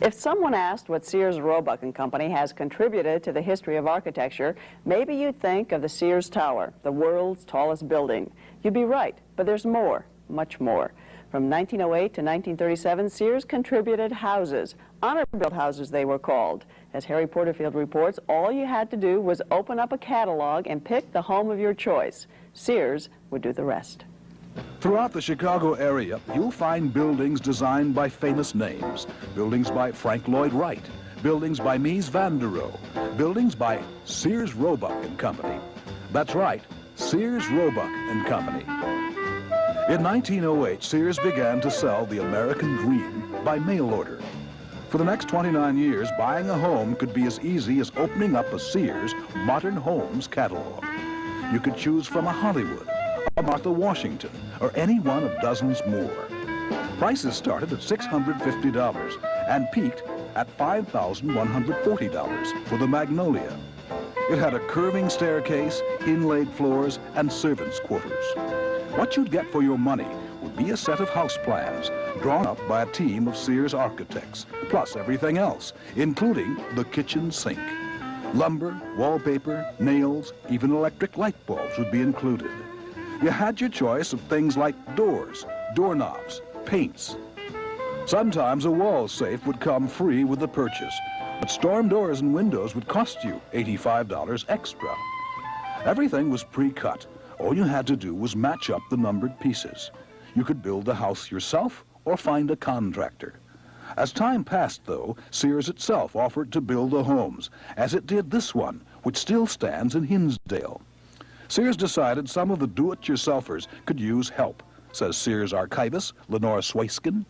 If someone asked what Sears Roebuck and Company has contributed to the history of architecture, maybe you'd think of the Sears Tower, the world's tallest building. You'd be right, but there's more, much more. From 1908 to 1937, Sears contributed houses, honor-built houses they were called. As Harry Porterfield reports, all you had to do was open up a catalog and pick the home of your choice. Sears would do the rest. Throughout the Chicago area, you'll find buildings designed by famous names. Buildings by Frank Lloyd Wright, buildings by Mies van der Rohe, buildings by Sears Roebuck and Company. That's right, Sears Roebuck and Company. In 1908, Sears began to sell the American dream by mail order. For the next 29 years, buying a home could be as easy as opening up a Sears Modern Homes catalog. You could choose from a Hollywood, a Martha Washington, or any one of dozens more. Prices started at $650 and peaked at $5,140 for the Magnolia. It had a curving staircase, inlaid floors, and servants' quarters. What you'd get for your money would be a set of house plans drawn up by a team of Sears architects, plus everything else, including the kitchen sink. Lumber, wallpaper, nails, even electric light bulbs would be included. You had your choice of things like doors, doorknobs, paints. Sometimes a wall safe would come free with the purchase, but storm doors and windows would cost you $85 extra. Everything was pre-cut. All you had to do was match up the numbered pieces. You could build the house yourself or find a contractor. As time passed, though, Sears itself offered to build the homes, as it did this one, which still stands in Hinsdale. Sears decided some of the do-it-yourselfers could use help, says Sears archivist Lenore Swaiskin.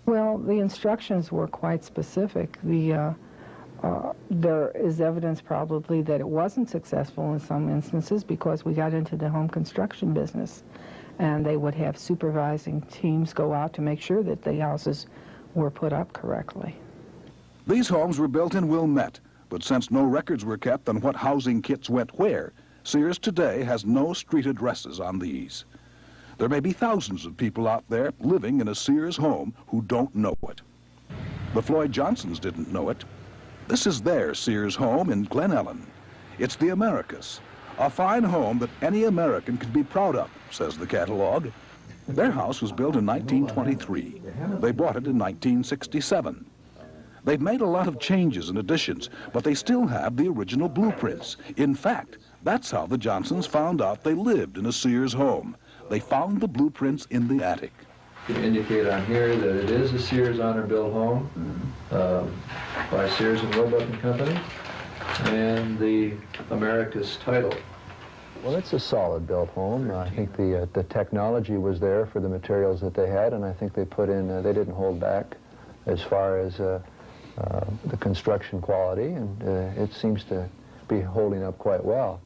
Well, the instructions were quite specific. There is evidence probably that it wasn't successful in some instances because we got into the home construction business, and they would have supervising teams go out to make sure that the houses were put up correctly. These homes were built in Wilmette, but since no records were kept on what housing kits went where, Sears today has no street addresses on these. There may be thousands of people out there living in a Sears home who don't know it. The Floyd Johnsons didn't know it. This is their Sears home in Glen Ellen. It's the Americas, a fine home that any American can be proud of, says the catalog. Their house was built in 1923. They bought it in 1967. They've made a lot of changes and additions, but they still have the original blueprints. In fact, that's how the Johnsons found out they lived in a Sears home. They found the blueprints in the attic. You can indicate on here that it is a Sears honor-built home by Sears and Roebuck and Company, and the America's title. Well, it's a solid built home. I think the technology was there for the materials that they had, and I think they put in, they didn't hold back as far as the construction quality, and it seems to be holding up quite well.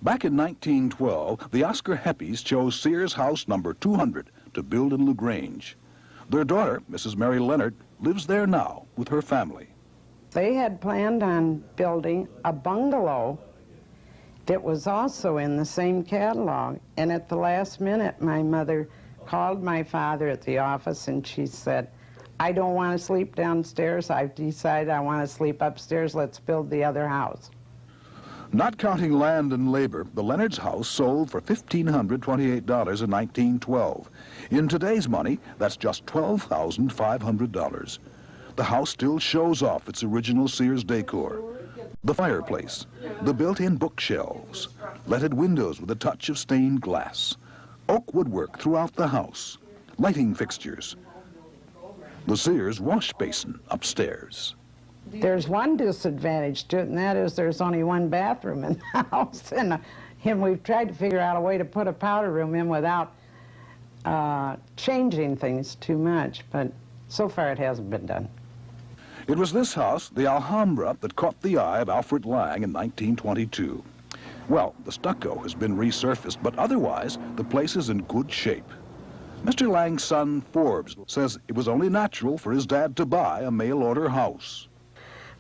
Back in 1912, the Oscar Heppies chose Sears house number 200 to build in LaGrange. Their daughter, Mrs. Mary Leonard, lives there now with her family. They had planned on building a bungalow that was also in the same catalog, and at the last minute my mother called my father at the office and she said, I don't want to sleep downstairs, I've decided I want to sleep upstairs, let's build the other house. Not counting land and labor, the Leonard's house sold for $1,528 in 1912. In today's money, that's just $12,500. The house still shows off its original Sears decor. The fireplace, the built-in bookshelves, leaded windows with a touch of stained glass, oak woodwork throughout the house, lighting fixtures, the Sears wash basin upstairs. There's one disadvantage to it, and that is there's only one bathroom in the house, and we've tried to figure out a way to put a powder room in without changing things too much, but so far it hasn't been done. It was this house, the Alhambra, that caught the eye of Alfred Lang in 1922. Well, the stucco has been resurfaced, but otherwise, the place is in good shape. Mr. Lang's son, Forbes, says it was only natural for his dad to buy a mail-order house.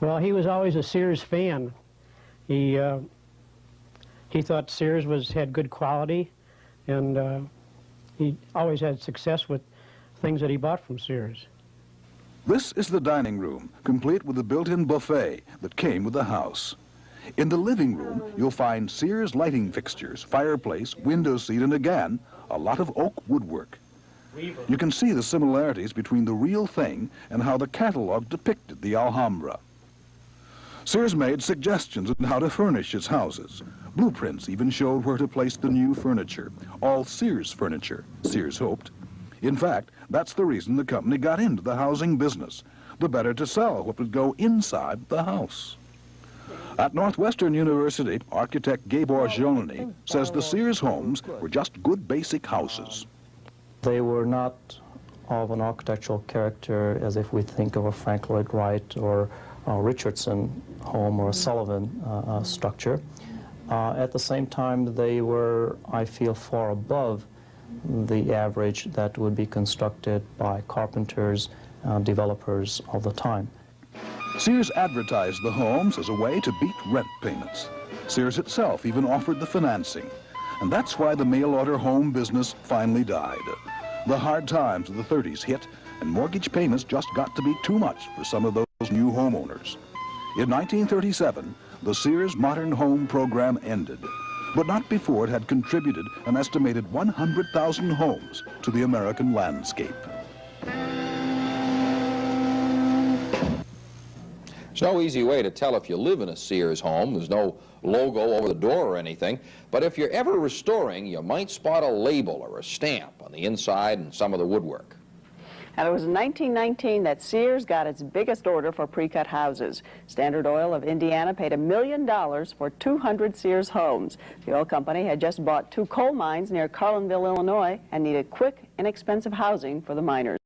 Well, he was always a Sears fan. He thought Sears had good quality, and he always had success with things that he bought from Sears. This is the dining room, complete with a built-in buffet that came with the house. In the living room, you'll find Sears lighting fixtures, fireplace, window seat, and again, a lot of oak woodwork. You can see the similarities between the real thing and how the catalog depicted the Alhambra. Sears made suggestions on how to furnish its houses. Blueprints even showed where to place the new furniture, all Sears furniture, Sears hoped. In fact, that's the reason the company got into the housing business, the better to sell what would go inside the house. At Northwestern University, architect Gabor Zielony says the Sears homes were just good basic houses. They were not of an architectural character as if we think of a Frank Lloyd Wright or a Richardson home or a Sullivan structure. At the same time, they were, I feel, far above the average that would be constructed by carpenters, developers of the time. Sears advertised the homes as a way to beat rent payments. Sears itself even offered the financing. And that's why the mail order home business finally died. The hard times of the 30s hit, and mortgage payments just got to be too much for some of those new homeowners. In 1937, the Sears Modern Home program ended, but not before it had contributed an estimated 100,000 homes to the American landscape. There's no easy way to tell if you live in a Sears home. There's no logo over the door or anything. But if you're ever restoring, you might spot a label or a stamp on the inside and some of the woodwork. And it was in 1919 that Sears got its biggest order for pre-cut houses. Standard Oil of Indiana paid $1 million for 200 Sears homes. The oil company had just bought 2 coal mines near Carlinville, Illinois, and needed quick, inexpensive housing for the miners.